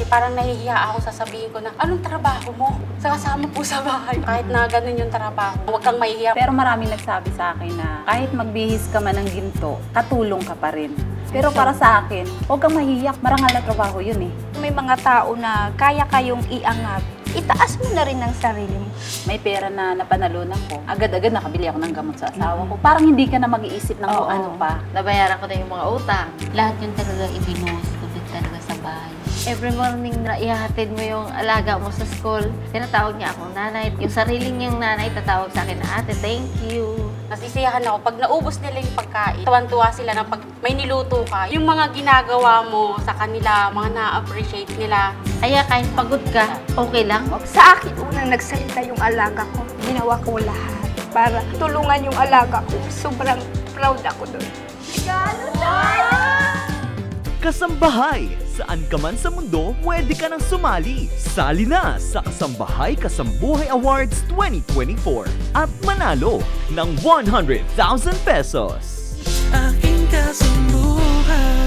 kasi parang nahihiya ako sasabihin ko na, anong trabaho mo? Sa kasama po sa bahay. Kahit na ganun yung trabaho, huwag kang mahihiya. Pero maraming nagsabi sa akin na kahit magbihis ka man ng ginto, katulong ka pa rin. Pero para sa akin, huwag kang mahiyak. Marangal na trabaho yun eh. May mga tao na kaya kayong iangat. Itaas mo na rin ang sarili mo. May pera na napanalunan ko. Agad-agad nakabili ako ng gamot sa asawa ko. Parang hindi ka na mag-iisip ng kung ano pa. Nabayaran ko na yung mga utang. Lahat yun talaga ibinuhos ko din talaga sa bahay. Every morning na ihahatid mo yung alaga mo sa school, tinatawag niya akong nanay. Yung sarili niyang nanay, tatawag sa akin na, ate, thank you. Nasisiyahan ako. Pag naubos nila yung pagkain, tuwan-tuwa sila na pag may niluto ka, yung mga ginagawa mo sa kanila, mga na-appreciate nila. Kaya kahit pagod ka, okay lang. Sa akin, unang nagsalita yung alaga ko. Ginawa ko lahat para tulungan yung alaga ko. Sobrang proud ako doon. Kasambahay! Saan ka man sa mundo, pwede ka nang sumali. Sali na sa Kasambahay Kasambuhay Awards 2024 at manalo ng 100,000 pesos. Aking kasambuhay.